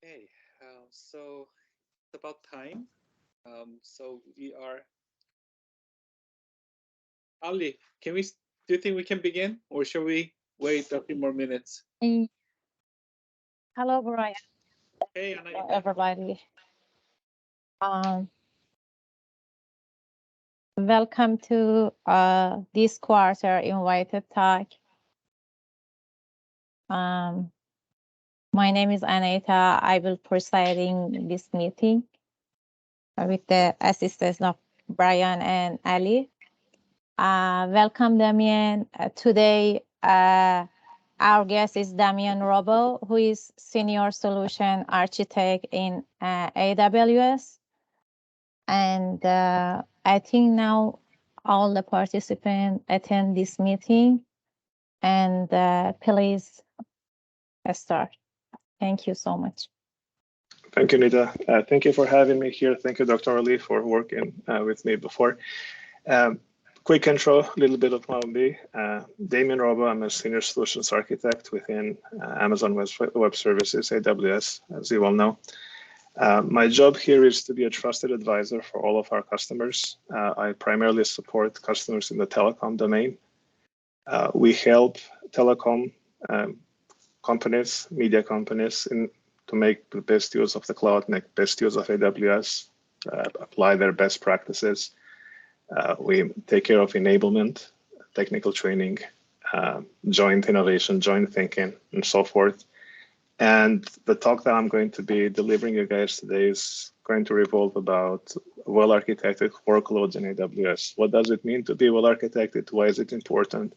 Okay, so it's about time. So we are. Ali, can we? Do you think we can begin, or shall we wait a few more minutes? Mm, Hello, Brian. Hey, Hello, Anaita. everybody. Um, Welcome to this quarter invited talk. Um, my name is Anita. I will presiding this meeting with the assistance of Brian and Ali. Welcome, Damian. Today, our guest is Damian Robo, who is Senior Solution Architect in AWS. And I think now all the participants attend this meeting. And please start. Thank you so much. Thank you, Nita. Thank you for having me here. Thank you, Dr. Ali, for working with me before. Quick intro, a little bit of me. Damian Robo, I'm a Senior Solutions Architect within Amazon Web Services, AWS, as you all know. My job here is to be a trusted advisor for all of our customers. I primarily support customers in the telecom domain. We help telecom companies, media companies, to make the best use of the cloud, make best use of AWS, apply their best practices. We take care of enablement, technical training, joint innovation, joint thinking, and so forth. And the talk that I'm going to be delivering you guys today is going to revolve about well-architected workloads in AWS. What does it mean to be well-architected? Why is it important?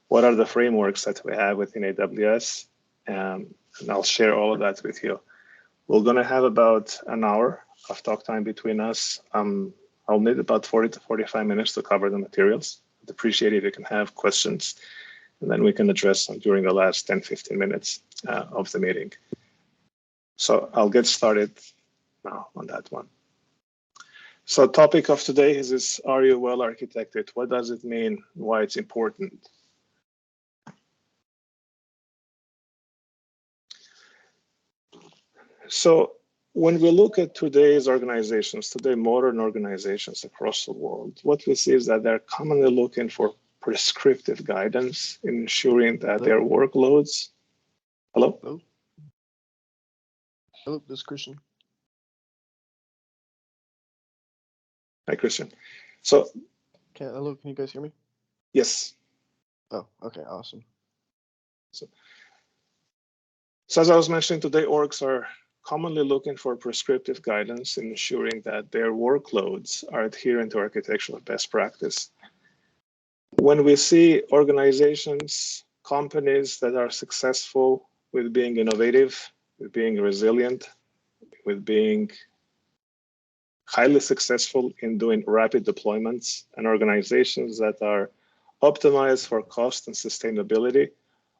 What are the frameworks that we have within AWS? And I'll share all of that with you. We're going to have about an hour of talk time between us. I'll need about 40 to 45 minutes to cover the materials. I'd appreciate if you can have questions, and then we can address them during the last 10, 15 minutes of the meeting. So I'll get started now on that one. So topic of today is are you well architected? What does it mean? Why it's important? So when we look at today's organizations, modern organizations across the world, what we see is that they're commonly looking for prescriptive guidance in ensuring that their workloads. Hello? Hello, this is Christian. Hi, Christian. So, Hello, can you guys hear me? Yes. Oh, okay, awesome. So as I was mentioning today, orgs are commonly looking for prescriptive guidance in ensuring that their workloads are adherent to architectural best practice. When we see organizations, companies that are successful with being innovative, with being resilient, with being highly successful in doing rapid deployments, and organizations that are optimized for cost and sustainability,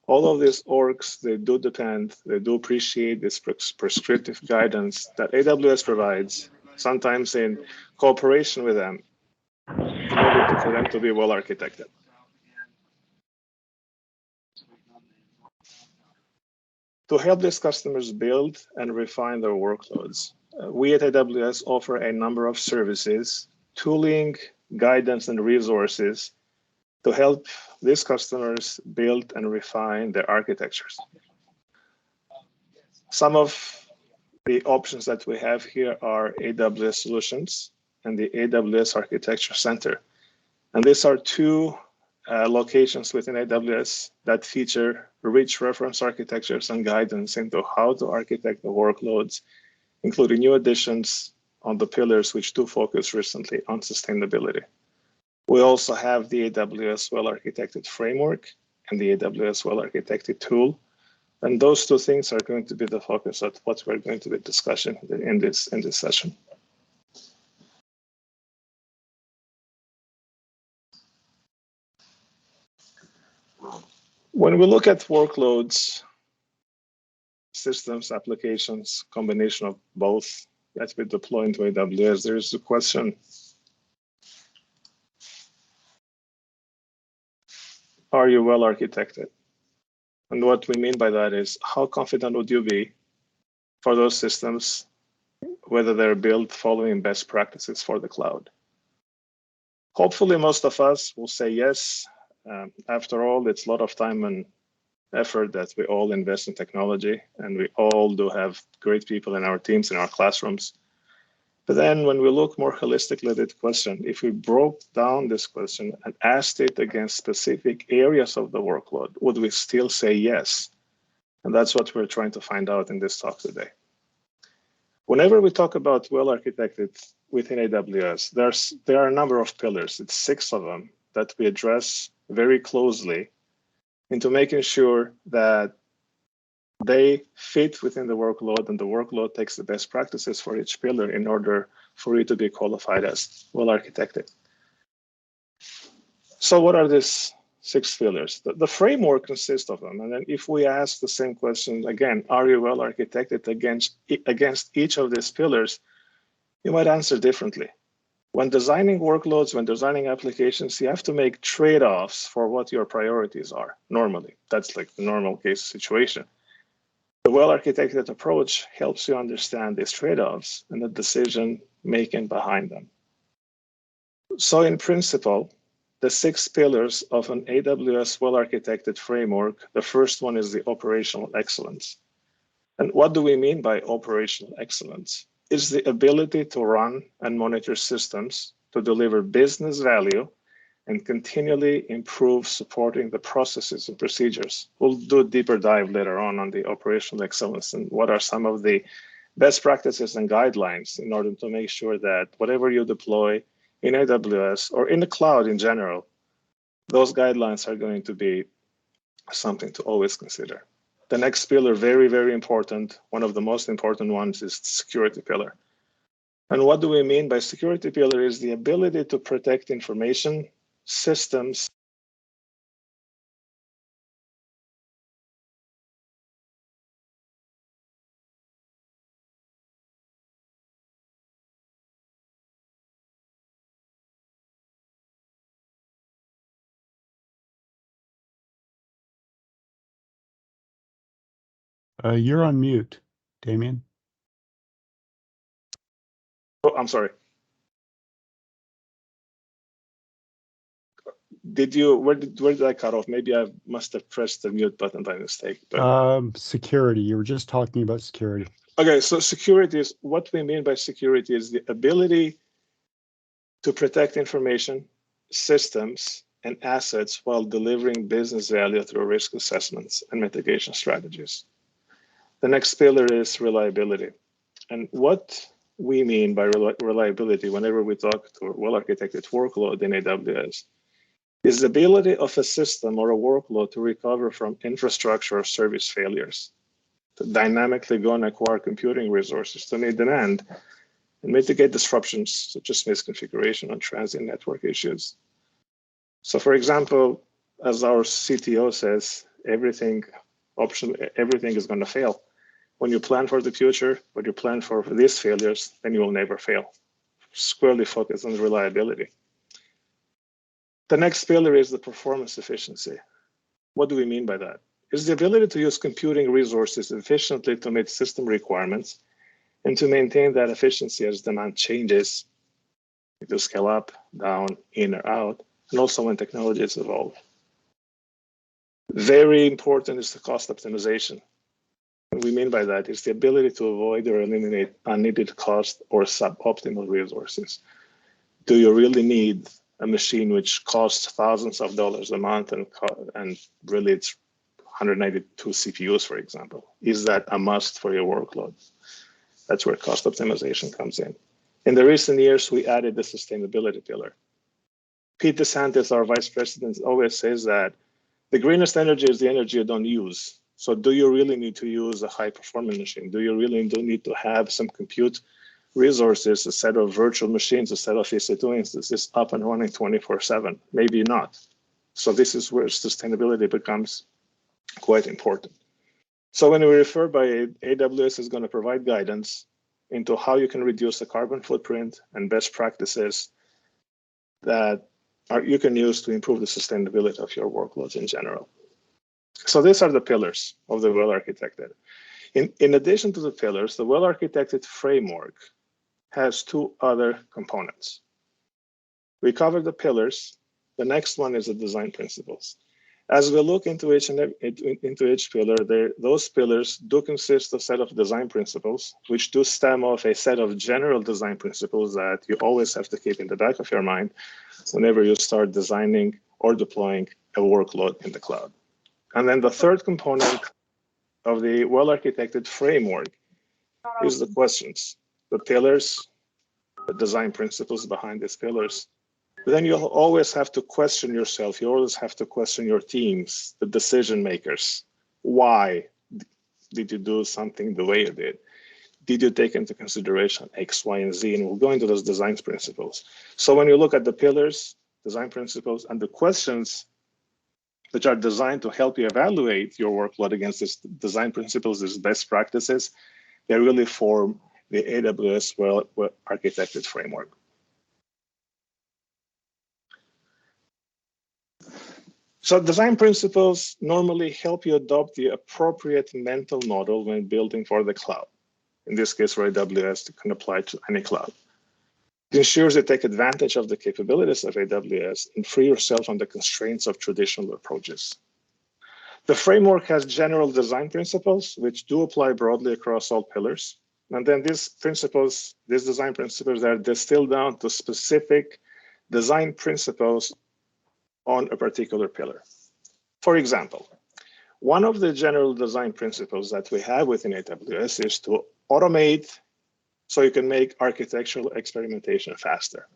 all of these orgs, they do appreciate this prescriptive guidance that AWS provides, sometimes in cooperation with them, in order for them to be well architected. To help these customers build and refine their workloads, we at AWS offer a number of services, tooling, guidance, and resources to help these customers build and refine their architectures. Some of the options that we have here are AWS Solutions and the AWS Architecture Center. And these are two locations within AWS that feature rich reference architectures and guidance into how to architect the workloads, including new additions on the pillars which do focus recently on sustainability. We also have the AWS Well-Architected Framework and the AWS Well-Architected Tool. And those two things are going to be the focus of what we're going to be discussing in this session. When we look at workloads, systems, applications, combination of both that we deploy into AWS, there's the question, are you well architected? And what we mean by that is, how confident would you be for those systems, whether they're built following best practices for the cloud. Hopefully, most of us will say yes. After all, it's a lot of time and effort that we all invest in technology, and we all do have great people in our teams, in our classrooms. But then when we look more holistically at that question, if we broke down this question and asked it against specific areas of the workload, would we still say yes? And that's what we're trying to find out in this talk today. Whenever we talk about well-architected within AWS, there are a number of pillars. It's 6 of them that we address very closely into making sure that they fit within the workload, and the workload takes the best practices for each pillar in order for it to be qualified as well-architected. So what are these 6 pillars? The framework consists of them. And then if we ask the same question again, are you well-architected against each of these pillars, you might answer differently. When designing workloads, when designing applications, you have to make trade-offs for what your priorities are normally. That's like the normal case situation. The well-architected approach helps you understand these trade-offs and the decision making behind them. So in principle, the 6 pillars of an AWS well-architected framework, the first one is the operational excellence. And what do we mean by operational excellence? It's the ability to run and monitor systems to deliver business value and continually improve supporting the processes and procedures. We'll do a deeper dive later on the operational excellence and what are some of the best practices and guidelines in order to make sure that whatever you deploy in AWS or in the cloud in general, those guidelines are going to be something to always consider. The next pillar, very, very important, one of the most important ones is the security pillar. And what do we mean by security pillar is the ability to protect information, systems, You're on mute, Damian. oh, I'm sorry. Where did I cut off? Maybe I must have pressed the mute button by mistake. But Security. You were just talking about security. okay, so security is what we mean by security is the ability to protect information, systems, and assets while delivering business value through risk assessments and mitigation strategies. The next pillar is reliability. And what we mean by reliability whenever we talk to a well-architected workload in AWS is the ability of a system or a workload to recover from infrastructure or service failures, to dynamically go and acquire computing resources to meet demand and mitigate disruptions such as misconfiguration and transient network issues. So for example, as our CTO says, everything is going to fail. When you plan for the future, when you plan for these failures, then you will never fail. Squarely focus on reliability. The next pillar is the performance efficiency. What do we mean by that? It's the ability to use computing resources efficiently to meet system requirements and to maintain that efficiency as demand changes, to scale up, down, in or out, and also when technologies evolve. Very important is the cost optimization. What we mean by that is the ability to avoid or eliminate unneeded cost or suboptimal resources. Do you really need a machine which costs thousands of dollars a month and really it's 192 CPUs, for example? Is that a must for your workload? That's where cost optimization comes in. In the recent years, we added the sustainability pillar. Pete DeSantis, our vice president, always says that the greenest energy is the energy you don't use. So do you really need to use a high performing machine? Do you really need to have some compute resources, a set of virtual machines, a set of EC2 instances up and running 24/7? Maybe not. So this is where sustainability becomes quite important. So when we refer by AWS is going to provide guidance into how you can reduce the carbon footprint and best practices that you can use to improve the sustainability of your workloads in general. So these are the pillars of the well-architected. In addition to the pillars, the well-architected framework has two other components. We covered the pillars. The next one is the design principles. As we look into each pillar, those pillars do consist of a set of design principles, which do stem off a set of general design principles that you always have to keep in the back of your mind whenever you start designing or deploying a workload in the cloud. And then the third component of the well-architected framework is the questions, the pillars, the design principles behind these pillars. But then you'll always have to question yourself. You always have to question your teams, the decision makers. Why did you do something the way you did? Did you take into consideration X, Y, and Z? And we'll go into those design principles. So when you look at the pillars, design principles, and the questions which are designed to help you evaluate your workload against these design principles, these best practices, they really form the AWS well-architected framework. So design principles normally help you adopt the appropriate mental model when building for the cloud. In this case, for AWS, it can apply to any cloud. It ensures you take advantage of the capabilities of AWS and free yourself from the constraints of traditional approaches. The framework has general design principles, which do apply broadly across all pillars. And then these principles, these design principles are distilled down to specific design principles on a particular pillar. For example, one of the general design principles that we have within AWS is to automate so you can make architectural experimentation faster.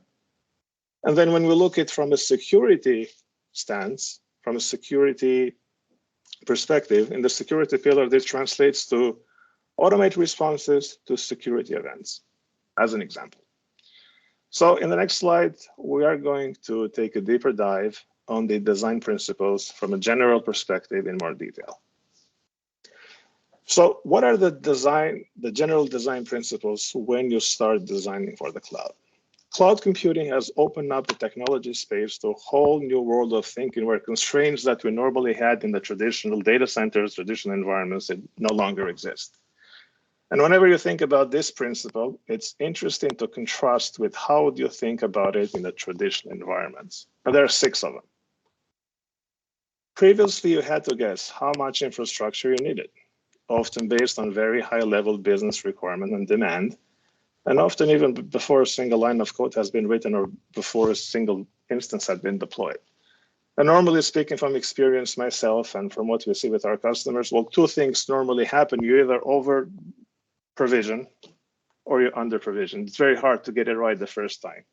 And then when we look at it from a security stance, from a security perspective, in the security pillar, this translates to automate responses to security events, as an example. So in the next slide, we are going to take a deeper dive on the design principles from a general perspective in more detail. So what are the general design principles when you start designing for the cloud? Cloud computing has opened up the technology space to a whole new world of thinking where constraints that we normally had in the traditional data centers, traditional environments, that no longer exist. And whenever you think about this principle, it's interesting to contrast with how do you think about it in the traditional environments. And there are 6 of them. Previously, you had to guess how much infrastructure you needed, often based on very high-level business requirement and demand, and often even before a single line of code has been written or before a single instance had been deployed. And normally speaking from experience myself and from what we see with our customers, well, 2 things normally happen. You either over-provision or you under-provision. It's very hard to get it right the first time.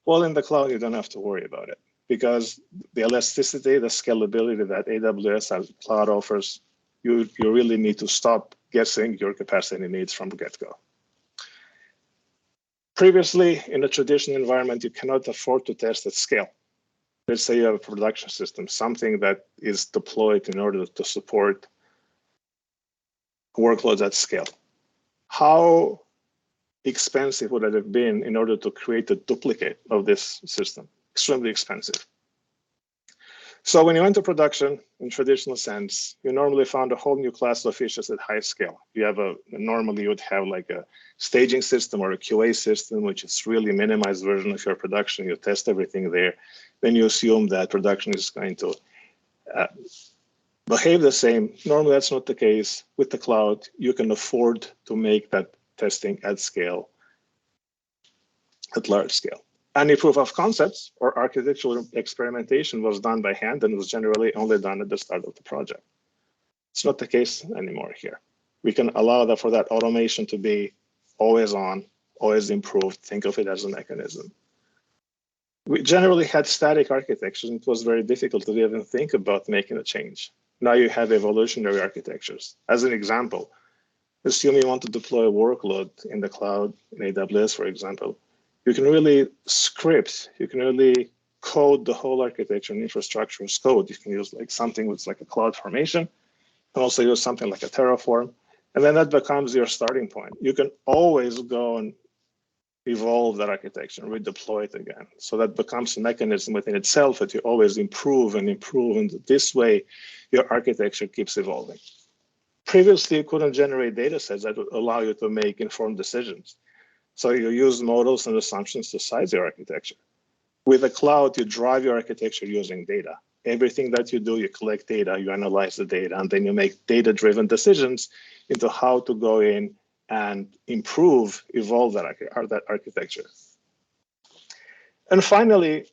Well, in the cloud, you don't have to worry about it because the elasticity, the scalability that AWS as cloud offers, you really need to stop guessing your capacity needs from the get-go. Previously, in a traditional environment, you cannot afford to test at scale. Let's say you have a production system, something that is deployed in order to support workloads at scale. How expensive would it have been in order to create a duplicate of this system? Extremely expensive. So when you enter production in traditional sense, you normally found a whole new class of issues at high scale. You have normally you would have like a staging system or a QA system, which is really minimized version of your production. You test everything there. Then you assume that production is going to behave the same. Normally that's not the case. With the cloud, you can afford to make that testing at scale, at large scale. Any proof of concepts or architectural experimentation was done by hand and was generally only done at the start of the project. It's not the case anymore here. We can allow for that automation to be always on, always improved. Think of it as a mechanism. We generally had static architectures, and it was very difficult to even think about making a change. Now you have evolutionary architectures. As an example, assume you want to deploy a workload in the cloud, in AWS, for example. You can really script, you can really code the whole architecture and infrastructure as code. You can use like something with like a cloud formation, and also use something like a Terraform, and then that becomes your starting point. You can always go and evolve that architecture and redeploy it again. So that becomes a mechanism within itself that you always improve and improve, and this way your architecture keeps evolving. previously you couldn't generate data sets that would allow you to make informed decisions. So you use models and assumptions to size your architecture. With the cloud, you drive your architecture using data. Everything that you do, you collect data, you analyze the data, and then you make data-driven decisions into how to go in and improve, evolve that architecture. And finally,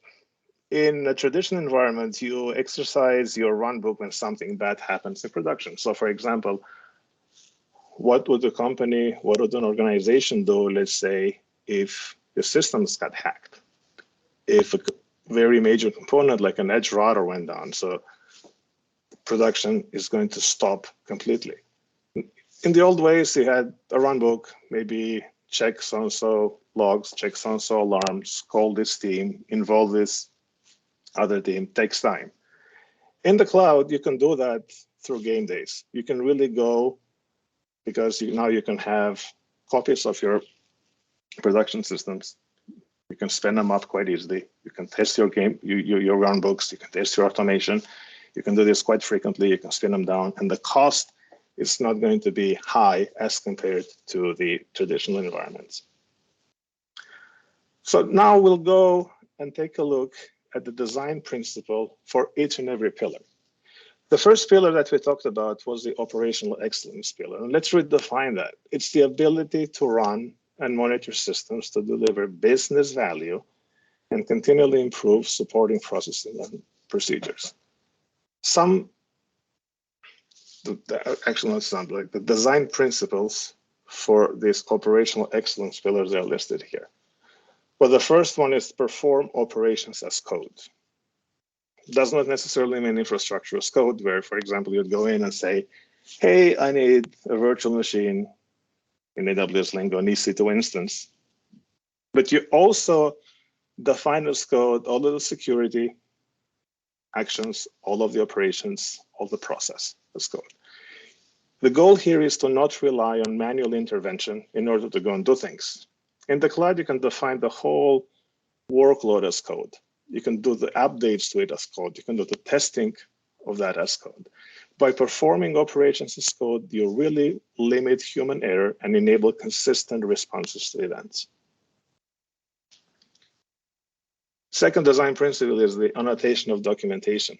in a traditional environment, you exercise your runbook when something bad happens in production. So for example, what would a company, what would an organization do, let's say, if the systems got hacked? If a very major component like an edge router went down, so production is going to stop completely. In the old ways, you had a runbook, maybe check so-and-so logs, check so-and-so alarms, call this team, involve this other team, takes time. In the cloud, you can do that through game days. You can really go, because now you can have copies of your production systems. You can spin them up quite easily. You can test your your runbooks. You can test your automation. You can do this quite frequently. You can spin them down, and the cost is not going to be high as compared to the traditional environments. So now we'll go and take a look at the design principle for each and every pillar. The first pillar that we talked about was the operational excellence pillar. And let's redefine that. It's the ability to run and monitor systems to deliver business value and continually improve supporting processes and procedures. The design principles for these operational excellence pillars are listed here. Well, the first one is perform operations as code. Does not necessarily mean infrastructure as code, where, for example, you'd go in and say, hey, I need a virtual machine in AWS lingo, an EC2 instance. But you also define as code all of the security actions, all of the operations, all the process as code. The goal here is to not rely on manual intervention in order to go and do things. In the cloud, you can define the whole workload as code. You can do the updates to it as code. You can do the testing of that as code. By performing operations as code, you really limit human error and enable consistent responses to events. Second design principle is the annotation of documentation.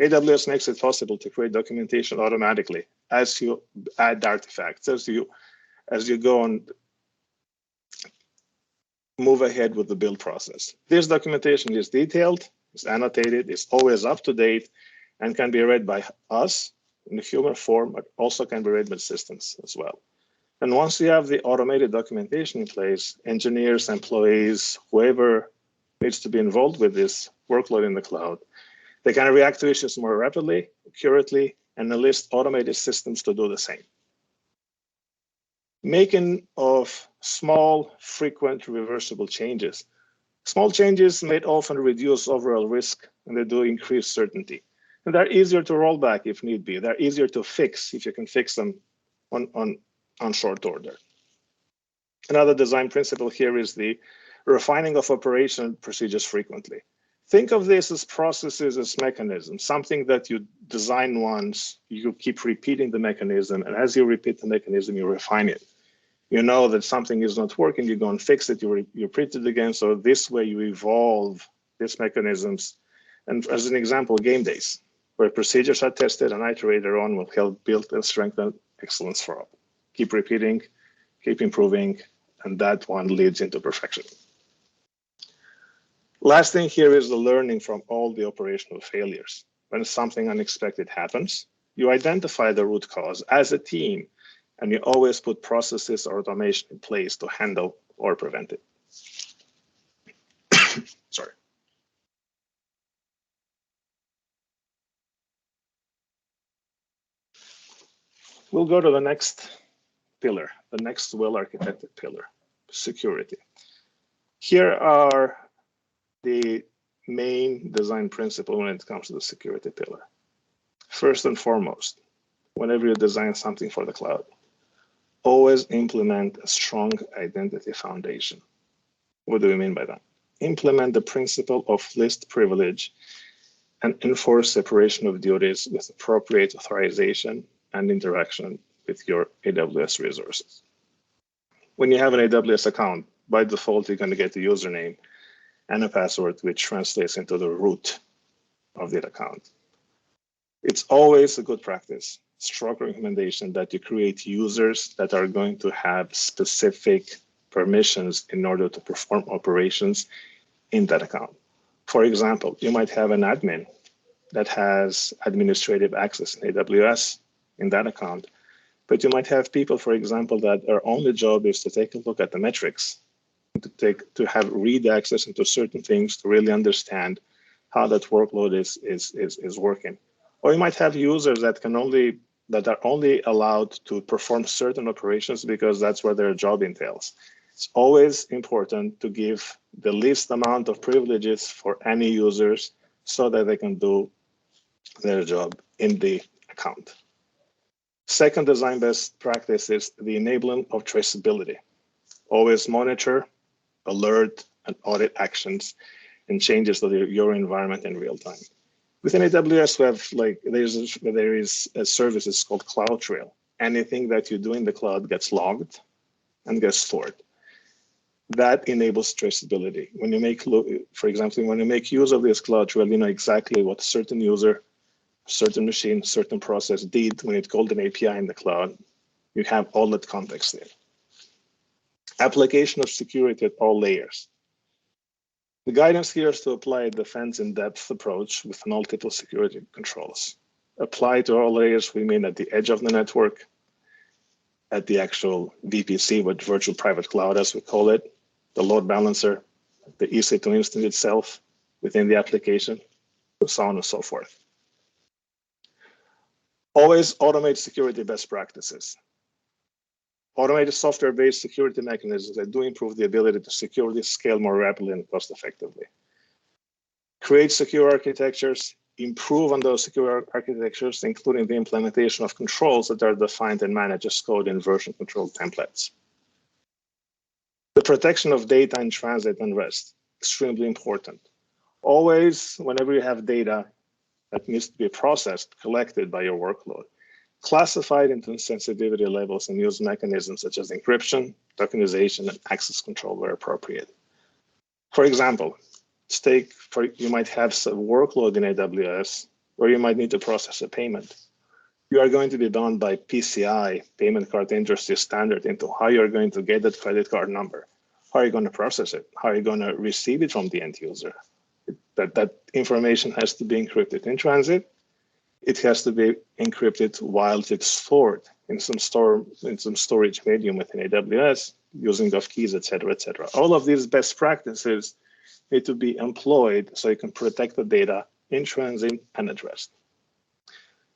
AWS makes it possible to create documentation automatically as you add artifacts, as you go and move ahead with the build process. This documentation is detailed, is annotated, is always up to date, and can be read by us in a human form, but also can be read by systems as well. And once you have the automated documentation in place, engineers, employees, whoever needs to be involved with this workload in the cloud, they can react to issues more rapidly, accurately, and enlist automated systems to do the same. Making of small, frequent, reversible changes. Small changes may often reduce overall risk, and they do increase certainty. And they're easier to roll back if need be. They're easier to fix if you can fix them on short order. Another design principle here is the refining of operation procedures frequently. Think of this as processes as mechanisms, something that you design once, you keep repeating the mechanism, and as you repeat the mechanism, you refine it. You know that something is not working, you go and fix it, you repeat it again, so this way you evolve these mechanisms. And as an example, game days, where procedures are tested and iterated on will help build and strengthen excellence for all. Keep repeating, keep improving, and that one leads into perfection. Last thing here is the learning from all the operational failures. When something unexpected happens, you identify the root cause as a team, and you always put processes or automation in place to handle or prevent it. Sorry. We'll go to the next pillar, the next well-architected pillar, security. Here are the main design principle when it comes to the security pillar. First and foremost, whenever you design something for the cloud, always implement a strong identity foundation. What do we mean by that? Implement the principle of least privilege and enforce separation of duties with appropriate authorization and interaction with your AWS resources. When you have an AWS account, by default, you're going to get a username and a password, which translates into the root of that account. It's always a good practice, strong recommendation, that you create users that are going to have specific permissions in order to perform operations in that account. For example, you might have an admin that has administrative access in AWS in that account, but you might have people, for example, that their only job is to take a look at the metrics, to have read access into certain things to really understand how that workload is working. Or you might have users that are only allowed to perform certain operations because that's what their job entails. It's always important to give the least amount of privileges for any users so that they can do their job in the account. Second design best practice is the enabling of traceability. Always monitor, alert, and audit actions and changes to your environment in real time. Within AWS, we have there is a service, it's called CloudTrail. Anything that you do in the cloud gets logged and gets stored. That enables traceability. When you make, for example, when you make use of this CloudTrail, you know exactly what a certain user, certain machine, certain process did when it called an API in the cloud. You have all that context there. Application of security at all layers. The guidance here is to apply a defense in-depth approach with multiple security controls. Apply to all layers, we mean at the edge of the network, at the actual VPC, with virtual private cloud as we call it, the load balancer, the EC2 instance itself within the application, so on and so forth. Always automate security best practices. Automated software-based security mechanisms that do improve the ability to securely scale more rapidly and cost-effectively. Create secure architectures, improve on those secure architectures, including the implementation of controls that are defined and managed as code in version control templates. The protection of data in transit and rest, extremely important. Always, whenever you have data that needs to be processed, collected by your workload, classified into sensitivity levels and use mechanisms such as encryption, tokenization, and access control where appropriate. For example, you might have some workload in AWS where you might need to process a payment. You are going to be bound by PCI, payment card industry standard, into how you're going to get that credit card number. How are you going to process it? How are you going to receive it from the end user? That information has to be encrypted in transit. It has to be encrypted while it's stored in some storage medium within AWS using of keys, et cetera, et cetera. All of these best practices need to be employed so you can protect the data in transit and at rest.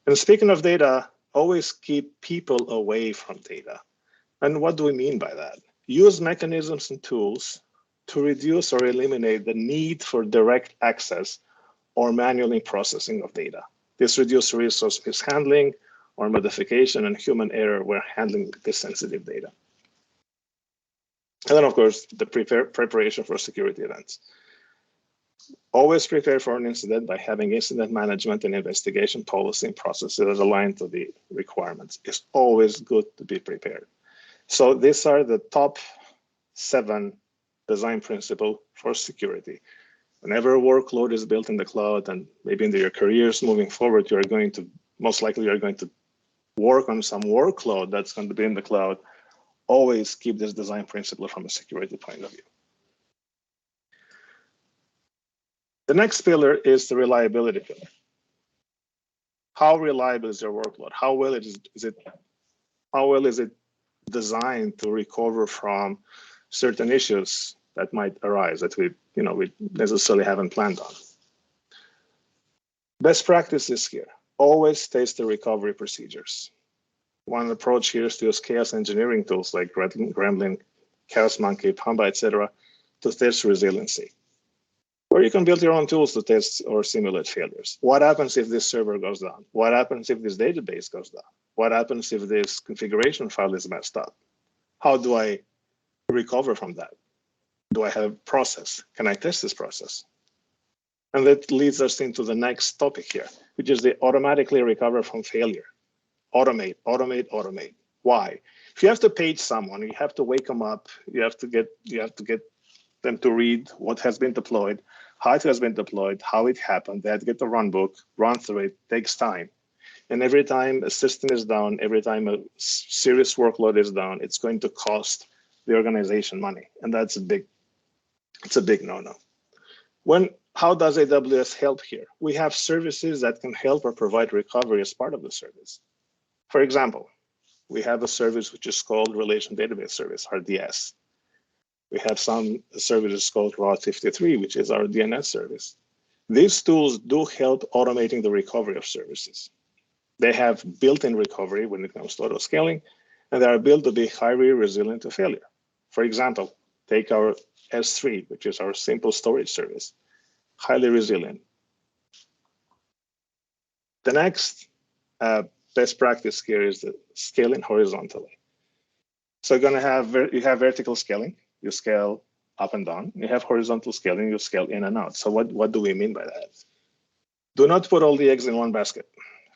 And speaking of data, always keep people away from data. And what do we mean by that? Use mechanisms and tools to reduce or eliminate the need for direct access or manually processing of data. This reduces resource mishandling or modification and human error when handling this sensitive data. And then, of course, the preparation for security events. Always prepare for an incident by having incident management and investigation policy and processes aligned to the requirements. It's always good to be prepared. So these are the top 7 design principles for security. Whenever a workload is built in the cloud, and maybe in your careers moving forward, most likely you're going to work on some workload that's going to be in the cloud. Always keep this design principle from a security point of view. The next pillar is the reliability pillar. How reliable is your workload? How well is it designed to recover from certain issues that might arise that we necessarily haven't planned on? Best practices here. Always test the recovery procedures. One approach here is to use chaos engineering tools like Gremlin, Chaos Monkey, Pamba, etc., to test resiliency. Or you can build your own tools to test or simulate failures. What happens if this server goes down? What happens if this database goes down? What happens if this configuration file is messed up? How do I recover from that? Do I have a process? Can I test this process? And that leads us into the next topic here, which is the automatically recover from failure. automate, automate, automate. Why? If you have to page someone, you have to wake them up. You have to get them to read what has been deployed, how it has been deployed, how it happened. They have to get the run book, run through it, takes time. And every time a system is down, every time a serious workload is down, it's going to cost the organization money. And that's it's a big no-no. How does AWS help here? We have services that can help or provide recovery as part of the service. For example, we have a service which is called Relation Database Service, RDS. We have some services called Route 53, which is our DNS service. These tools do help automating the recovery of services. They have built-in recovery when it comes to auto-scaling, and they are built to be highly resilient to failure. For example, take our S3, which is our simple storage service, highly resilient. The next best practice here is the scaling horizontally. So you're going to have vertical scaling. You scale up and down. You have horizontal scaling. You scale in and out. So what do we mean by that? Do not put all the eggs in one basket.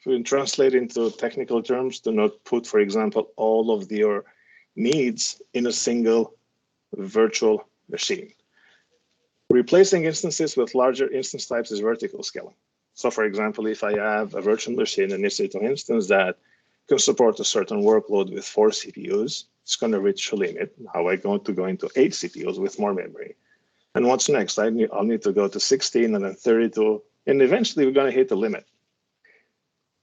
If we translate into technical terms, do not put, for example, all of your needs in a single virtual machine. Replacing instances with larger instance types is vertical scaling. So for example, if I have a virtual machine, an EC2 instance that can support a certain workload with 4 CPUs, it's going to reach a limit. How am I going to go into 8 CPUs with more memory? And what's next? I'll need to go to 16 and then 32, and eventually we're going to hit the limit.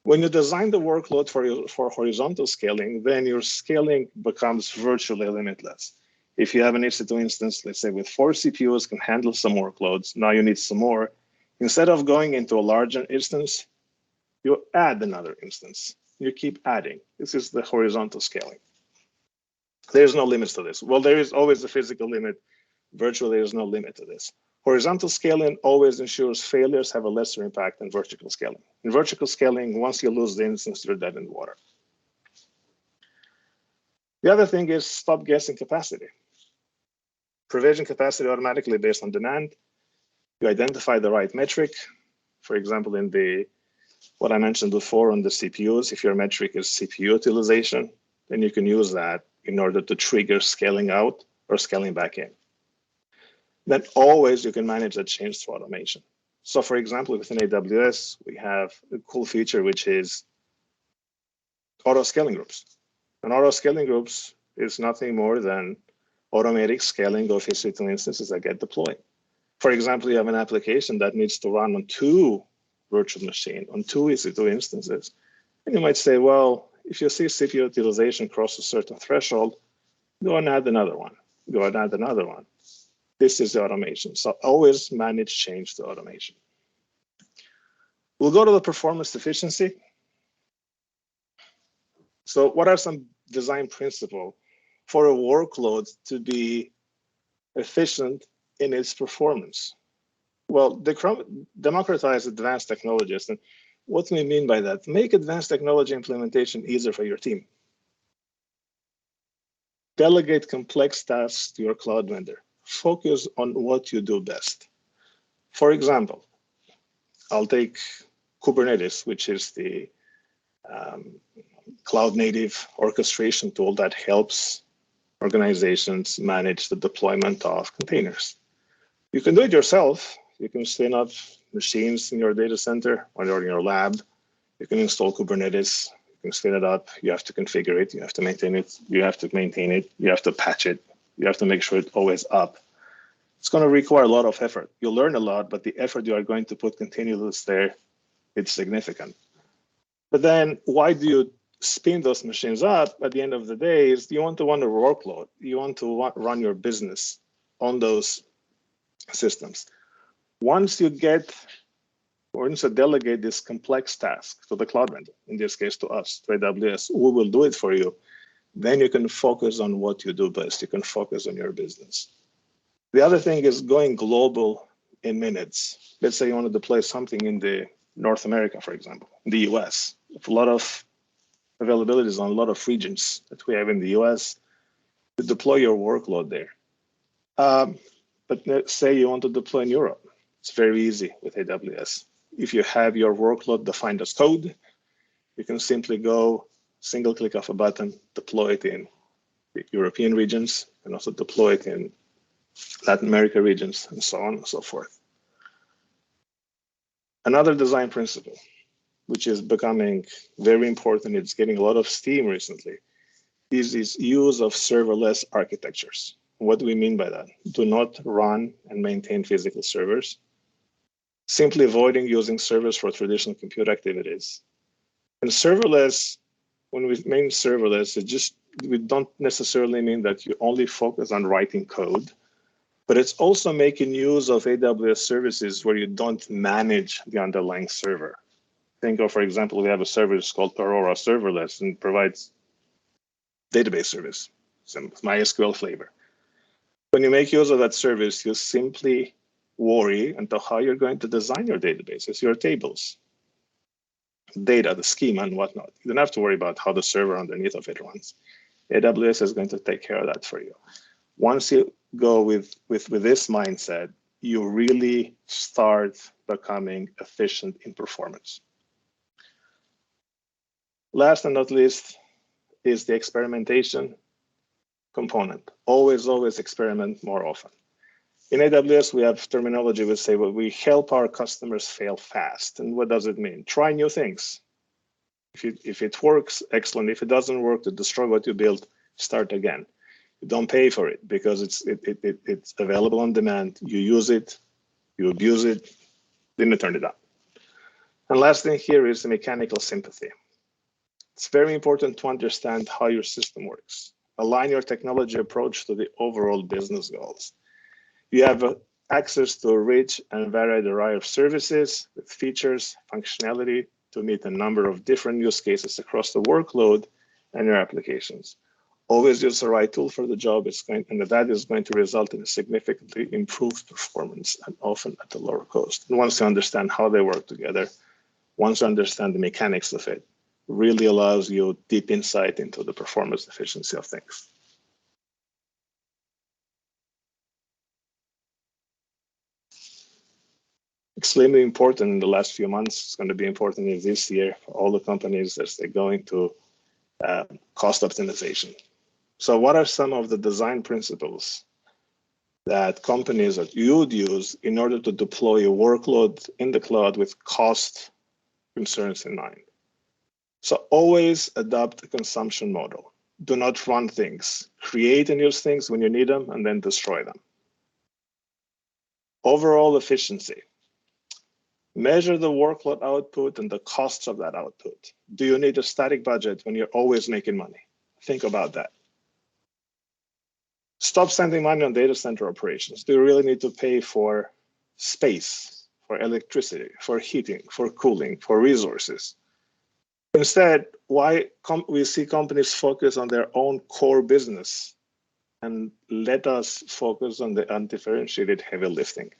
When you design the workload for horizontal scaling, then your scaling becomes virtually limitless. If you have an EC2 instance, let's say with 4 CPUs can handle some workloads, now you need some more. Instead of going into a larger instance, you add another instance. You keep adding. This is the horizontal scaling. There's no limits to this. Well, there is always a physical limit. Virtually, there's no limit to this. Horizontal scaling always ensures failures have a lesser impact than vertical scaling. In vertical scaling, once you lose the instance, you're dead in the water. The other thing is stop guessing capacity. Provision capacity automatically based on demand. You identify the right metric. For example, in what I mentioned before on the CPUs, if your metric is CPU utilization, then you can use that in order to trigger scaling out or scaling back in. Then always you can manage that change through automation. So for example, within AWS, we have a cool feature, which is auto scaling groups. And auto scaling groups is nothing more than automatic scaling of EC2 instances that get deployed. For example, you have an application that needs to run on 2 virtual machines, on 2 EC2 instances. And you might say, well, if you see CPU utilization cross a certain threshold, go and add another one. Go and add another one. This is the automation. So always manage change to automation. We'll go to the performance efficiency. So what are some design principles for a workload to be efficient in its performance? Well, democratize advanced technologies. And what do we mean by that? Make advanced technology implementation easier for your team. Delegate complex tasks to your cloud vendor. Focus on what you do best. For example, I'll take Kubernetes, which is the cloud native orchestration tool that helps organizations manage the deployment of containers. You can do it yourself. You can spin up machines in your data center or in your lab. You can install Kubernetes. You can spin it up. You have to configure it. You have to maintain it. You have to maintain it. You have to patch it. You have to make sure it's always up. It's going to require a lot of effort. You'll learn a lot, but the effort you are going to put continuously there, it's significant. But then why do you spin those machines up? At the end of the day, is you want to run a workload. You want to run your business on those systems. Once you delegate this complex task to the cloud vendor, in this case to us, to AWS, we will do it for you. Then you can focus on what you do best. You can focus on your business. The other thing is going global in minutes. Let's say you want to deploy something in the North America, for example, in the US. A lot of availabilities on a lot of regions that we have in the US to deploy your workload there. But let's say you want to deploy in Europe. It's very easy with AWS. If you have your workload defined as code, you can simply go single click of a button, deploy it in the European regions, and also deploy it in Latin America regions, and so on and so forth. Another design principle, which is becoming very important, it's getting a lot of steam recently, is this use of serverless architectures. What do we mean by that? Do not run and maintain physical servers, simply avoiding using servers for traditional compute activities. And serverless, when we mean serverless, we don't necessarily mean that you only focus on writing code, but it's also making use of AWS services where you don't manage the underlying server. Think of, for example, we have a service called Aurora Serverless and provides database service, some MySQL flavor. When you make use of that service, you simply worry about how you're going to design your databases, your tables, data, the schema, and whatnot. You don't have to worry about how the server underneath of it runs. AWS is going to take care of that for you. Once you go with this mindset, you really start becoming efficient in performance. Last and not least is the experimentation component. Always experiment more often. In AWS, we have terminology we say, well, we help our customers fail fast. And what does it mean? Try new things. If it works, excellent. If it doesn't work, to destroy what you built, start again. You don't pay for it because it's available on demand. You use it, you abuse it, then you turn it on. And last thing here is the mechanical sympathy. It's very important to understand how your system works. Align your technology approach to the overall business goals. You have access to a rich and varied array of services with features, functionality to meet a number of different use cases across the workload and your applications. Always use the right tool for the job, and that is going to result in a significantly improved performance and often at a lower cost. And once you understand how they work together, once you understand the mechanics of it, really allows you deep insight into the performance efficiency of things. Extremely important in the last few months. It's going to be important in this year for all the companies as they're going to cost optimization. So what are some of the design principles that companies that you would use in order to deploy a workload in the cloud with cost concerns in mind? So always adopt a consumption model. Do not run things. Create and use things when you need them and then destroy them. Overall efficiency. Measure the workload output and the costs of that output. Do you need a static budget when you're always making money? Think about that. Stop spending money on data center operations. Do you really need to pay for space, for electricity, for heating, for cooling, for resources? Instead, we see companies focus on their own core business and let us focus on the undifferentiated heavy lifting.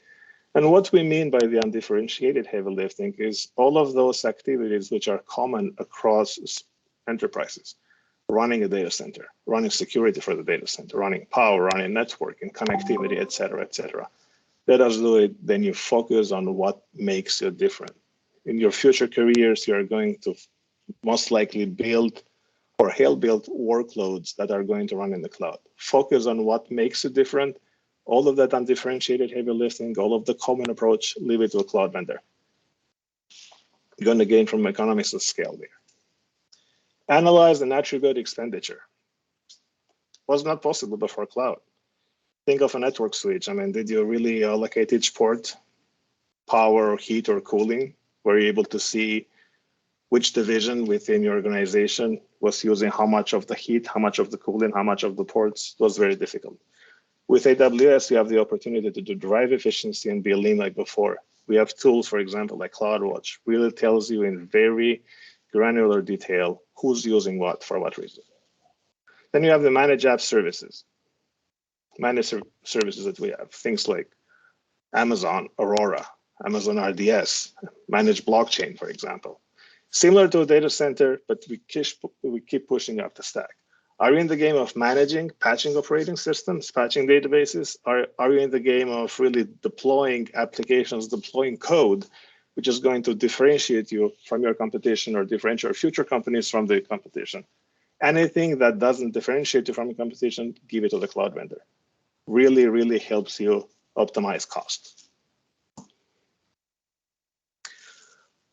And what we mean by the undifferentiated heavy lifting is all of those activities which are common across enterprises. Running a data center, running security for the data center, running power, running networking, connectivity, et cetera, et cetera. Let us do it, then you focus on what makes you different. In your future careers, you are going to most likely build or help build workloads that are going to run in the cloud. Focus on what makes you different. All of that undifferentiated heavy lifting, all of the common approach, leave it to a cloud vendor. You're going to gain from economies of scale there. Analyze and attribute expenditure. Was not possible before cloud. Think of a network switch. I mean, did you really allocate each port power or heat or cooling? Were you able to see which division within your organization was using how much of the heat, how much of the cooling, how much of the ports? It was very difficult. With AWS, you have the opportunity to drive efficiency and be lean like before. We have tools, for example, like CloudWatch, really tells you in very granular detail who's using what for what reason. Then you have the managed app services. Managed services that we have, things like Amazon Aurora, Amazon RDS, managed blockchain, for example. Similar to a data center, but we keep pushing up the stack. Are you in the game of managing, patching operating systems, patching databases? Are you in the game of really deploying applications, deploying code which is going to differentiate you from your competition or differentiate future companies from the competition. Anything that doesn't differentiate you from the competition, give it to the cloud vendor. Really, really helps you optimize cost.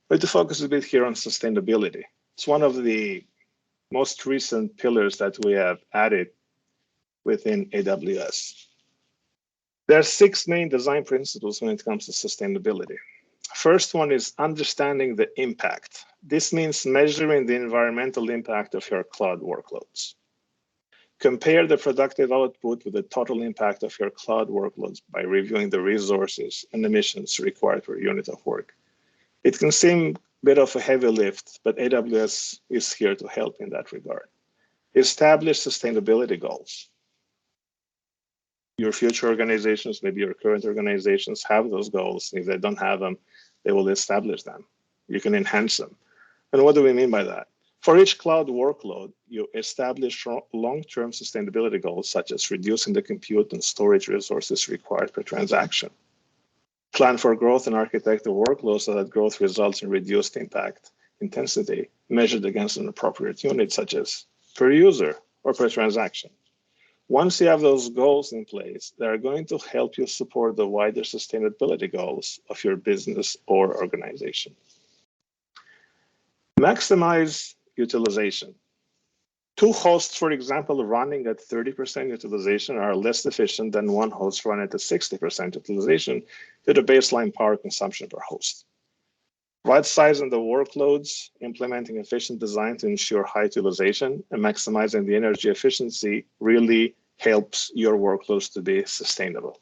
But to focus a bit here on sustainability. It's one of the most recent pillars that we have added within AWS. There are 6 main design principles when it comes to sustainability. First one is understanding the impact. This means measuring the environmental impact of your cloud workloads. Compare the productive output with the total impact of your cloud workloads by reviewing the resources and emissions required per unit of work. It can seem a bit of a heavy lift, but AWS is here to help in that regard. Establish sustainability goals. Your future organizations, maybe your current organizations, have those goals. If they don't have them, they will establish them. You can enhance them. And what do we mean by that? For each cloud workload, you establish long-term sustainability goals, such as reducing the compute and storage resources required per transaction. Plan for growth and architect the workload so that growth results in reduced impact intensity measured against an appropriate unit, such as per user or per transaction. Once you have those goals in place, they're going to help you support the wider sustainability goals of your business or organization. Maximize utilization. 2 hosts, for example, running at 30% utilization are less efficient than 1 host running at 60% utilization due to baseline power consumption per host. Right sizing the workloads, implementing efficient design to ensure high utilization, and maximizing the energy efficiency really helps your workloads to be sustainable.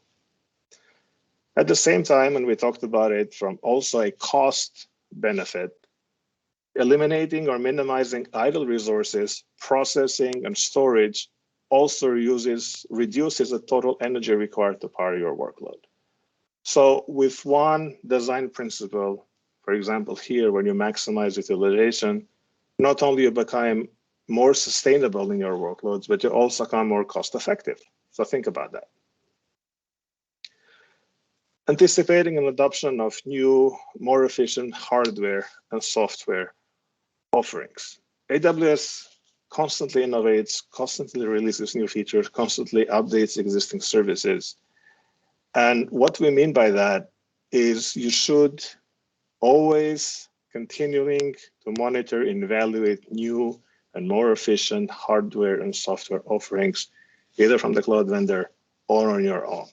At the same time, and we talked about it from also a cost benefit, eliminating or minimizing idle resources, processing, and storage also reduces the total energy required to power your workload. So with one design principle, for example, here, when you maximize utilization, not only you become more sustainable in your workloads, but you also become more cost effective. So think about that. Anticipating an adoption of new, more efficient hardware and software offerings. AWS constantly innovates, constantly releases new features, constantly updates existing services. And what we mean by that is you should always continuing to monitor and evaluate new and more efficient hardware and software offerings, either from the cloud vendor or on your own.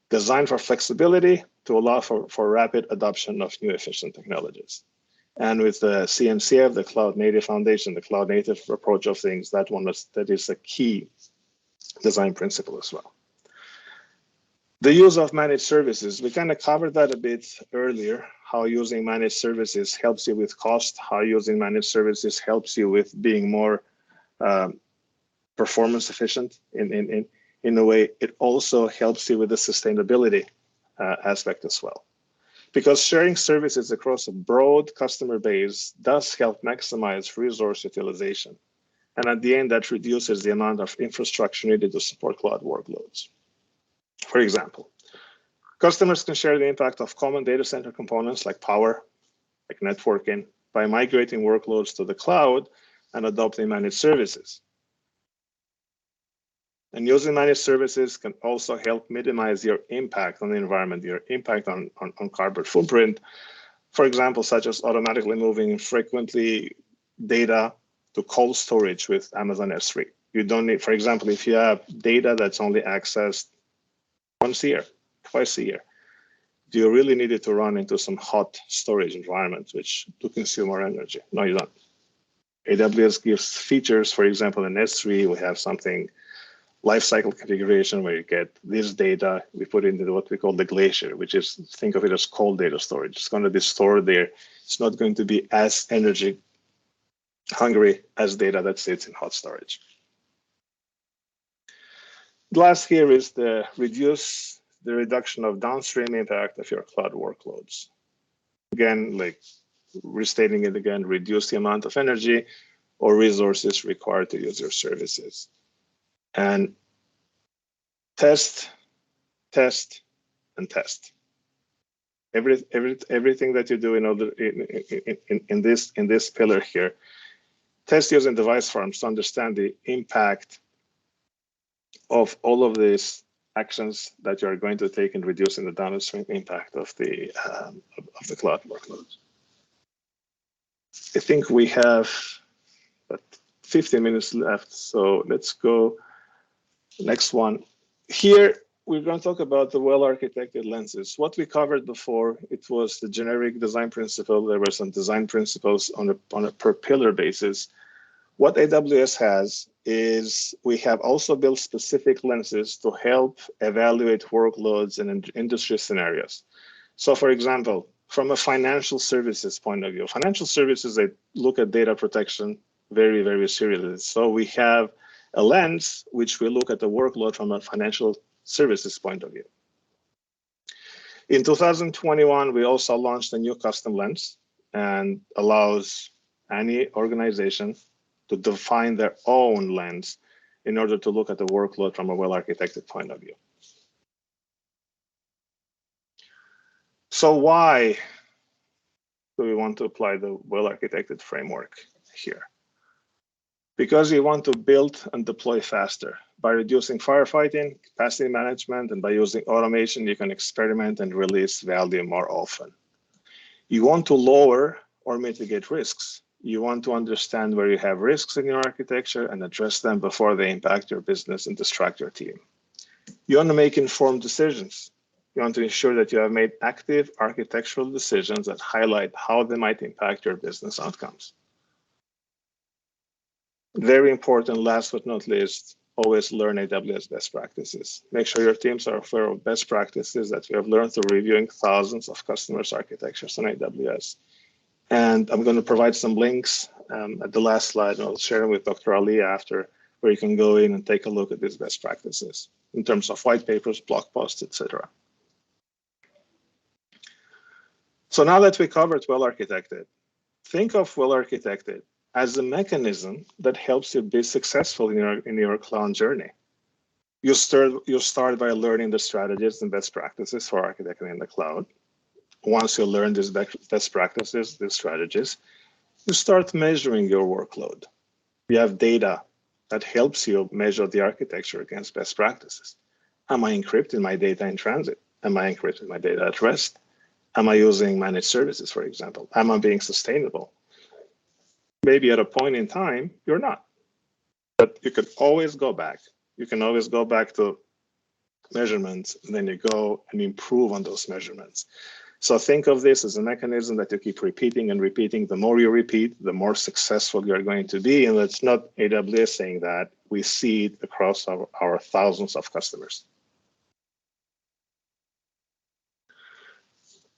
Designed for flexibility to allow for rapid adoption of new efficient technologies. And with the CNCF, the Cloud Native Foundation, the cloud native approach of things, that is a key design principle as well. The use of managed services, we kind of covered that a bit earlier, how using managed services helps you with cost, how using managed services helps you with being more performance efficient in a way. It also helps you with the sustainability aspect as well. Because sharing services across a broad customer base does help maximize resource utilization. And at the end, that reduces the amount of infrastructure needed to support cloud workloads. For example, customers can share the impact of common data center components like power, like networking, by migrating workloads to the cloud and adopting managed services. And using managed services can also help minimize your impact on the environment, your impact on carbon footprint, for example, such as automatically moving frequently data to cold storage with Amazon S3. You don't need, for example, if you have data that's only accessed once a year, twice a year, do you really need it to run into some hot storage environments which do consume more energy? No, you don't. AWS gives features, for example, in S3, we have something lifecycle configuration where you get this data, we put it into what we call the glacier, which is, think of it as cold data storage. It's going to be stored there. It's not going to be as energy hungry as data that sits in hot storage. The last here is the reduction of downstream impact of your cloud workloads. Again, like restating it again, reduce the amount of energy or resources required to use your services. And test, and test. Everything that you do in this pillar here, test using device forms to understand the impact of all of these actions that you are going to take in reducing the downstream impact of the cloud workloads. I think we have 15 minutes left, so let's go next one. Here, we're going to talk about the well-architected lenses. What we covered before, it was the generic design principle. There were some design principles on a per pillar basis. What AWS has is we have also built specific lenses to help evaluate workloads in industry scenarios. So for example, from a financial services point of view, financial services, they look at data protection very, very seriously. So we have a lens which we look at the workload from a financial services point of view. In 2021, we also launched a new custom lens and allows any organization to define their own lens in order to look at the workload from a well-architected point of view. So why do we want to apply the well-architected framework here? Because you want to build and deploy faster. By reducing firefighting, capacity management, and by using automation, you can experiment and release value more often. You want to lower or mitigate risks. You want to understand where you have risks in your architecture and address them before they impact your business and distract your team. You want to make informed decisions. You want to ensure that you have made active architectural decisions that highlight how they might impact your business outcomes. Very important, last but not least, always learn AWS best practices. Make sure your teams are aware of best practices that we have learned through reviewing thousands of customers' architectures on AWS. And I'm going to provide some links at the last slide, and I'll share them with Dr. Ali after, where you can go in and take a look at these best practices in terms of white papers, blog posts, etc. So now that we covered well-architected, think of well-architected as a mechanism that helps you be successful in your cloud journey. You start by learning the strategies and best practices for architecting in the cloud. Once you learn these best practices, these strategies, you start measuring your workload. You have data that helps you measure the architecture against best practices. Am I encrypting my data in transit? Am I encrypting my data at rest? Am I using managed services, for example? Am I being sustainable? Maybe at a point in time, you're not. But you could always go back. You can always go back to measurements, and then you go and improve on those measurements. So think of this as a mechanism that you keep repeating and repeating. The more you repeat, the more successful you're going to be. And it's not AWS saying that. We see it across our thousands of customers.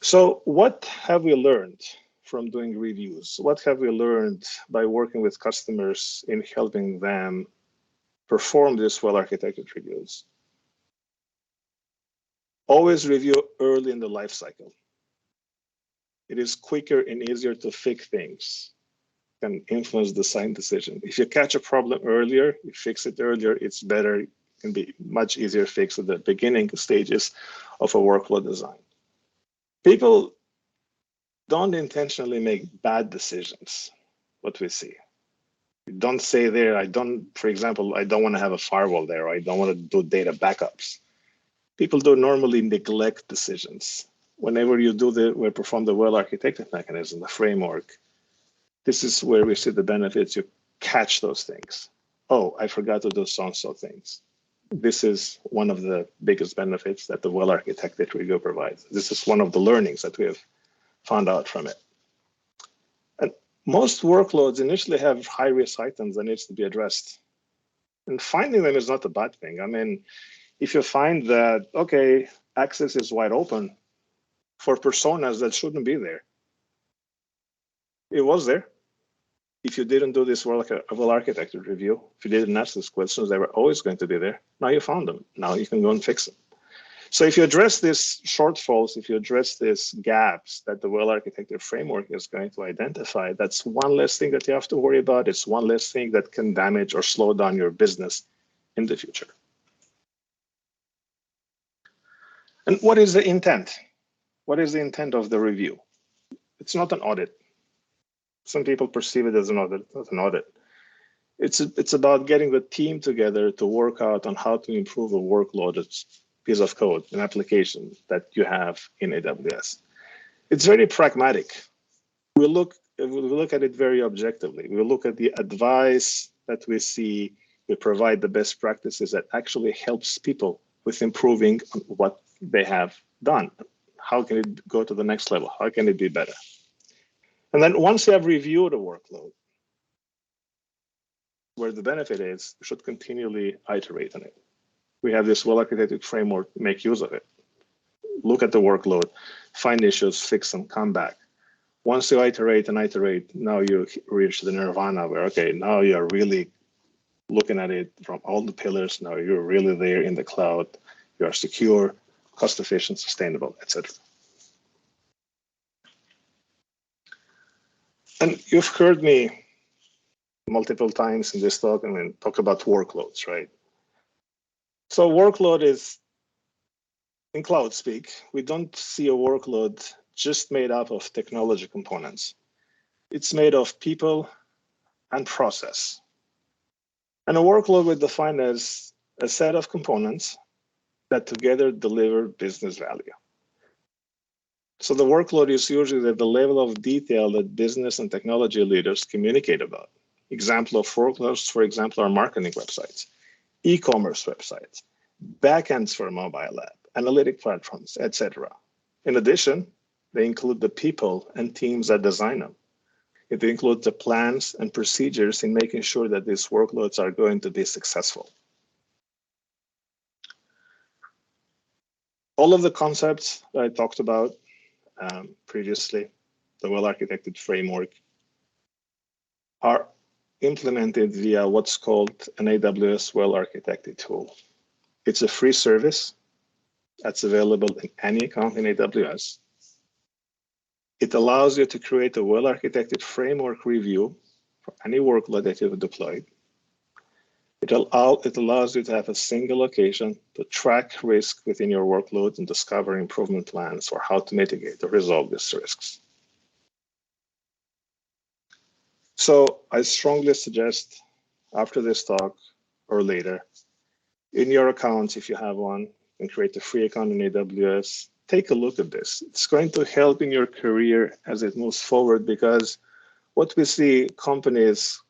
So what have we learned from doing reviews? What have we learned by working with customers in helping them perform these well-architected reviews? Always review early in the life cycle. It is quicker and easier to fix things, can influence the design decision. If you catch a problem earlier, you fix it earlier, it's better, it can be much easier fixed at the beginning stages of a workload design. People don't intentionally make bad decisions, what we see. You don't say there, for example, I don't want to have a firewall there, or I don't want to do data backups. People do normally neglect decisions. Whenever you perform the well-architected mechanism, the framework, this is where we see the benefits. You catch those things. Oh, I forgot to do so-and-so things. This is one of the biggest benefits that the well-architected review provides. This is one of the learnings that we have found out from it. And most workloads initially have high-risk items that needs to be addressed. And finding them is not a bad thing. I mean, if you find that, okay, access is wide open for personas that shouldn't be there, it was there. If you didn't do this well-architected review, if you didn't ask these questions, they were always going to be there. Now you found them. Now you can go and fix them. So if you address these shortfalls, if you address these gaps that the well-architected framework is going to identify, that's one less thing that you have to worry about. It's one less thing that can damage or slow down your business in the future. And what is the intent? what is the intent of the review? It's not an audit. Some people perceive it as an audit. It's not an audit. It's about getting the team together to work out on how to improve a workload, piece of code, an application that you have in AWS. It's very pragmatic. We look at it very objectively. We look at the advice that we see. We provide the best practices that actually helps people with improving on what they have done. How can it go to the next level? How can it be better? And then once you have reviewed a workload, where the benefit is, you should continually iterate on it. We have this well-architected framework, make use of it. Look at the workload, find issues, fix them, come back. Once you iterate and iterate, now you reach the nirvana where, okay, now you're really looking at it from all the pillars. Now you're really there in the cloud. You are secure, cost-efficient, sustainable, etc. And you've heard me multiple times in this talk, talk about workloads, right? So workload is, in cloud speak, we don't see a workload just made up of technology components. It's made of people and process. And a workload we define as a set of components that together deliver business value. So the workload is usually at the level of detail that business and technology leaders communicate about. Example of workloads, for example, are marketing websites, e-commerce websites, backends for a mobile app, analytic platforms, etc. In addition, they include the people and teams that design them. It includes the plans and procedures in making sure that these workloads are going to be successful. All of the concepts that I talked about previously, the well-architected framework, are implemented via what's called an AWS well-architected tool. It's a free service that's available in any account in AWS. It allows you to create a well-architected framework review for any workload that you've deployed. It allows you to have a single location to track risk within your workload and discover improvement plans for how to mitigate or resolve these risks. So I strongly suggest after this talk or later, in your accounts, if you have one, and create a free account in AWS, take a look at this. It's going to help in your career as it moves forward, because what we see companies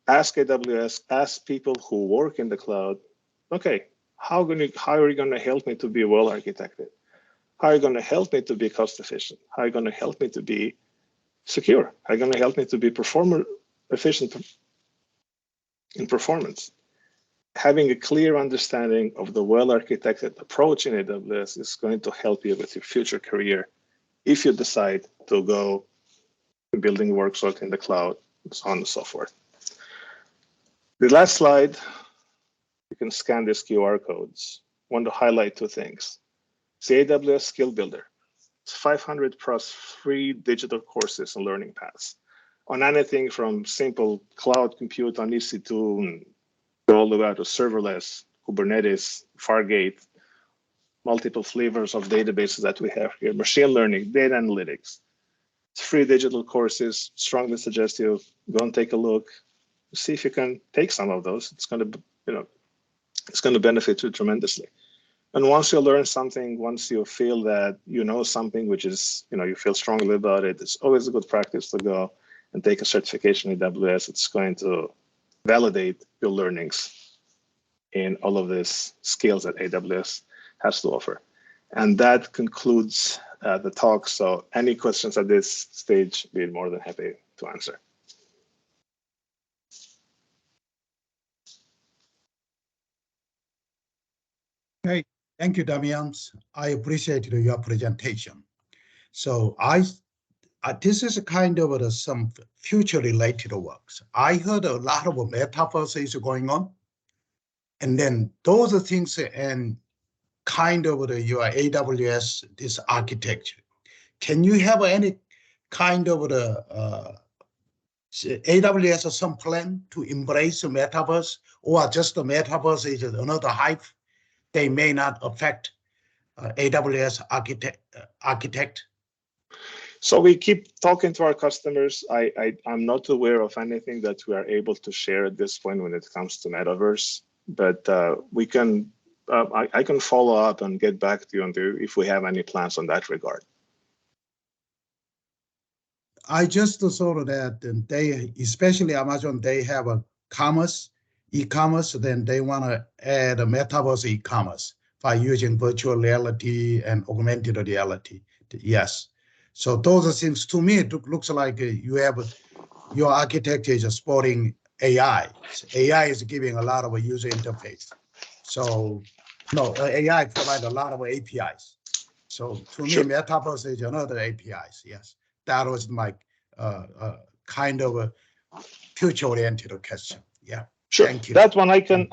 ask AWS, ask people who work in the cloud, okay, how are you going to help me to be well architected? How are you going to help me to be cost efficient? How are you going to help me to be secure? How are you going to help me to be efficient in performance? Having a clear understanding of the well-architected approach in AWS is going to help you with your future career if you decide to go building workloads in the cloud, and so on and so forth. The last slide, you can scan these QR codes. I want to highlight two things. It's the AWS Skill Builder. It's 500 plus free digital courses and learning paths on anything from simple cloud compute on EC2 and all the way out to serverless, Kubernetes, Fargate, multiple flavors of databases that we have here, machine learning, data analytics. It's free digital courses. Strongly suggest you go and take a look, see if you can take some of those. It's going to, it's going to benefit you tremendously. And once you learn something, once you feel that you know something, which is, you feel strongly about it, it's always a good practice to go and take a certification in AWS. It's going to validate your learnings in all of these skills that AWS has to offer. And that concludes the talk. So any questions at this stage, we'd be more than happy to answer. Okay, thank you, Damian. I appreciate your presentation. So this is kind of some future-related works. I heard a lot of metaverse is going on, and then those things and kind of your AWS this architecture. Can you have any kind of AWS some plan to embrace the metaverse, or just the metaverse is another hype? They may not affect AWS architect So we keep talking to our customers. I'm not aware of anything that we are able to share at this point when it comes to metaverse, but we can. I can follow up and get back to you on if we have any plans on that regard. I just saw that they, especially Amazon, they have a e-commerce, then they want to add a metaverse e-commerce by using virtual reality and augmented reality. Yes. So those are things, to me, it looks like you have your architecture is supporting AI. AI is giving a lot of a user interface. So no, AI provide a lot of APIs. So to Sure. me, metaverse is another APIs. Yes, that was my kind of a future-oriented question. Yeah. Sure. Thank you. That one I can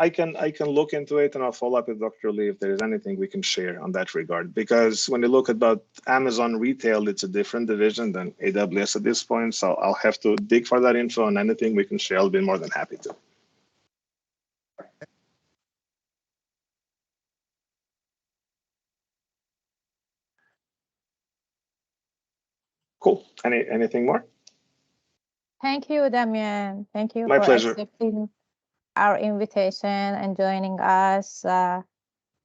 look into it, and I'll follow up with Dr. Lee if there is anything we can share on that regard. Because when you look about Amazon retail, it's a different division than AWS at this point. So I'll have to dig for that info, and anything we can share, I'll be more than happy to. Cool. Anything more? Thank you, Damian. Thank you My for pleasure. accepting our invitation and joining us. I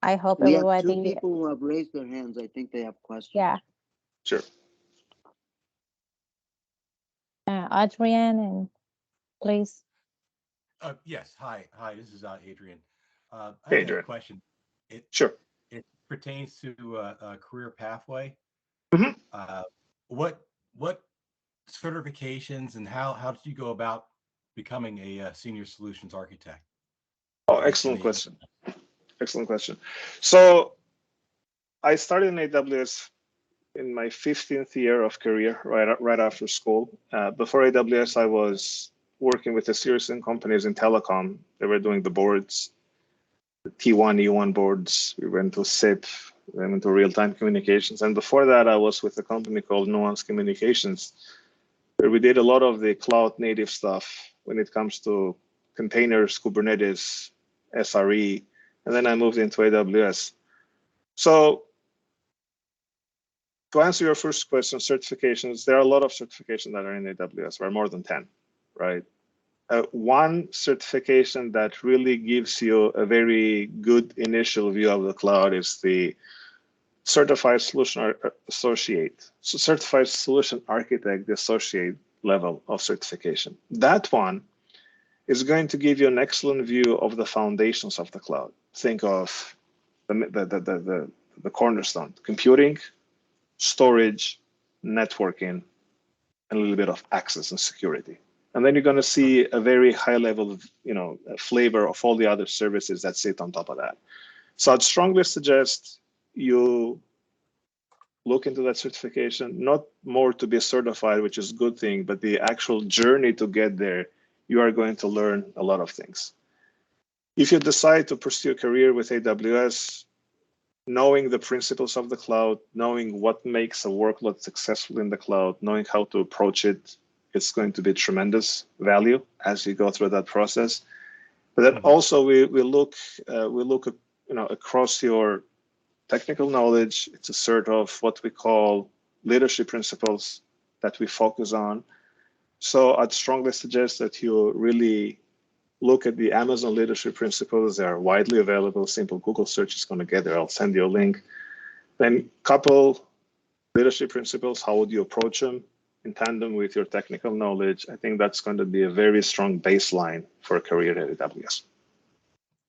hope We have two everybody, people who have raised their hands. I think they have questions. yeah, Sure. Adrian, and please. Yes. Hi. This is Adrian. I Hey, have Adrian. a question. Sure. It pertains to a career pathway. Mhm. What certifications and how did you go about becoming a senior solutions architect? Oh, excellent question. Excellent question. So I started in AWS in my 15th year of career, right after school. Before AWS, I was working with a series of companies in telecom. They were doing the boards, the T1, E1 boards. We went to SIP, we went to real-time communications. And before that, I was with a company called Nuance Communications, where we did a lot of the cloud native stuff when it comes to containers, Kubernetes, SRE, and then I moved into AWS. So to answer your first question, certifications, there are a lot of certifications that are in AWS. There are more than 10, right? One certification that really gives you a very good initial view of the cloud is the Certified Solution Associate. So Certified Solution Architect, the associate level of certification. That one is going to give you an excellent view of the foundations of the cloud. Think of the cornerstone: computing, storage, networking, and a little bit of access and security. And then you're going to see a very high level of, flavor of all the other services that sit on top of that. So I'd strongly suggest you look into that certification, not more to be certified, which is a good thing, but the actual journey to get there, you are going to learn a lot of things. If you decide to pursue a career with AWS, knowing the principles of the cloud, knowing what makes a workload successful in the cloud, knowing how to approach it, it's going to be tremendous value as you go through that process. But then also we look across your technical knowledge. It's a sort of what we call leadership principles that we focus on. So I'd strongly suggest that you really look at the Amazon leadership principles. They are widely available. Simple Google search is going to get there. I'll send you a link. Then couple leadership principles. How would you approach them in tandem with your technical knowledge? I think that's going to be a very strong baseline for a career at AWS.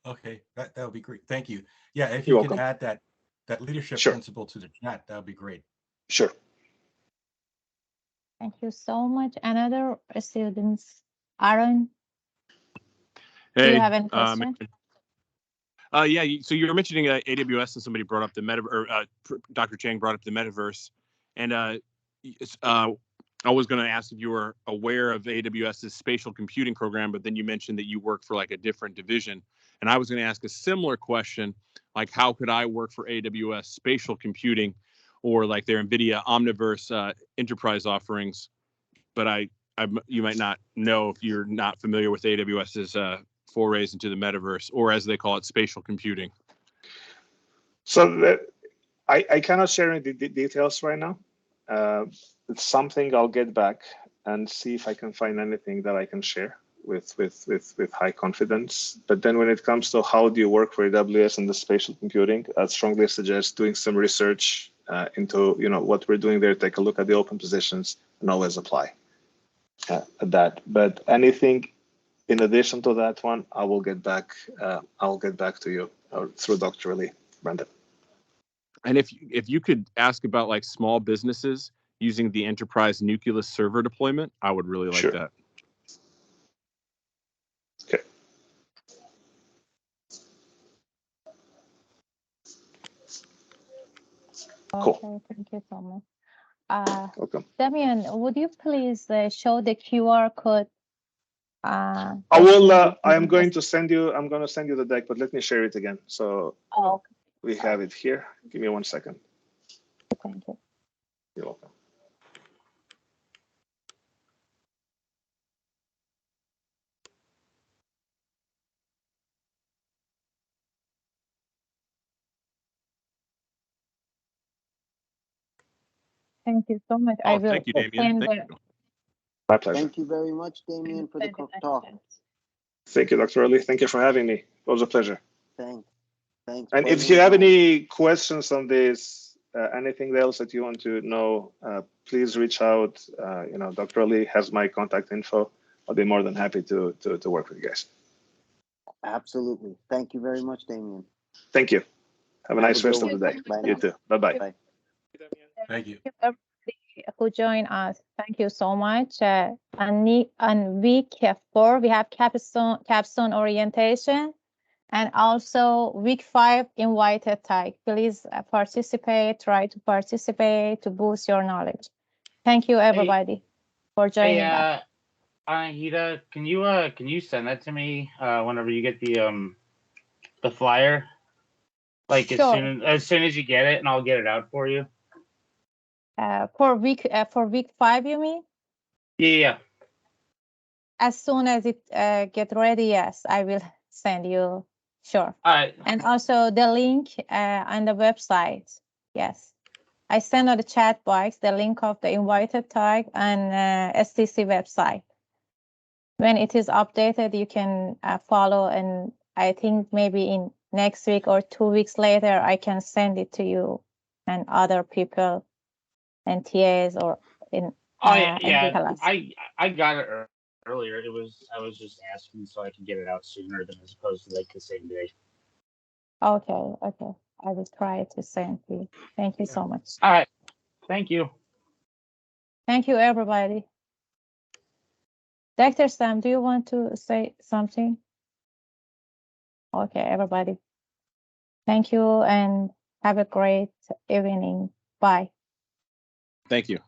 Okay, that would be great. Thank you. Yeah, if You're you can welcome. add that leadership Sure. principle to the chat, that would be great. Sure. Thank you so much. Another students, Aaron, do you Hey, have any question? yeah. So you were mentioning AWS, and somebody brought up the Dr. Chang brought up the metaverse, and I was going to ask if you were aware of AWS's spatial computing program, but then you mentioned that you work for like a different division, and I was going to ask a similar question, like how could I work for AWS spatial computing, or like their NVIDIA Omniverse enterprise offerings, but you might not know if you're not familiar with AWS's forays into the metaverse, or as they call it, spatial computing. So I cannot share any details right now, It's something I'll get back and see if I can find anything that I can share with high confidence. But then when it comes to how do you work for AWS and the spatial computing, I'd strongly suggest doing some research into what we're doing there. Take a look at the open positions and always apply that. But anything in addition to that one, I will get back. I'll get back to you through Dr. Lee, Brendan. And if you could ask about like small businesses using the enterprise Nucleus server deployment, I would really like that. Okay. Cool. Okay, thank you so much. Welcome. Damian, would you please show the QR code? I will. I'm going to send you. I'm going to send you the deck, but let me share it again. So we have it here. Give me 1 second. Thank you. You're welcome. Thank you so much. Oh, thank you, Damian. Thank you. My pleasure. Thank you very much, Damian, for the talk. Thank you, Dr. Ali. Thank you for having me. It was a pleasure. Thanks. And Brendan, if you have any questions on this, anything else that you want to know, please reach out. Dr. Ali has my contact info. I'll be more than happy to work with you guys. Absolutely. Thank you very much, Damian. Thank you. Have a nice good rest of one. the day. Bye You now. too. Bye-bye. Bye. Thank you. Everybody who joined us, thank you so much. On week 4, we have capstone orientation, and also week 5 invited tag. Please participate. Try to participate to boost your knowledge. Thank you, everybody, for joining us. Hida, can you send that to me whenever you get the flyer? Like Sure. as soon as you get it, and I'll get it out for you. For week 5, you mean? Yeah. As soon as it get ready, yes, I will send you. Sure. All right. And also the link on the website. Yes, I send on the chat box the link of the invited tag and STC website. When it is updated, you can follow, and I think maybe in next week or 2 weeks later, I can send it to you and other people and TAs or in class. I got it earlier. I was just asking so I can get it out sooner than as opposed to like the same day. Okay. I will try to send you. Thank you so much. All right. Thank you. Thank you, everybody. Dr. Sam, do you want to say something? Okay, everybody. Thank you and have a great evening. Bye. Thank you.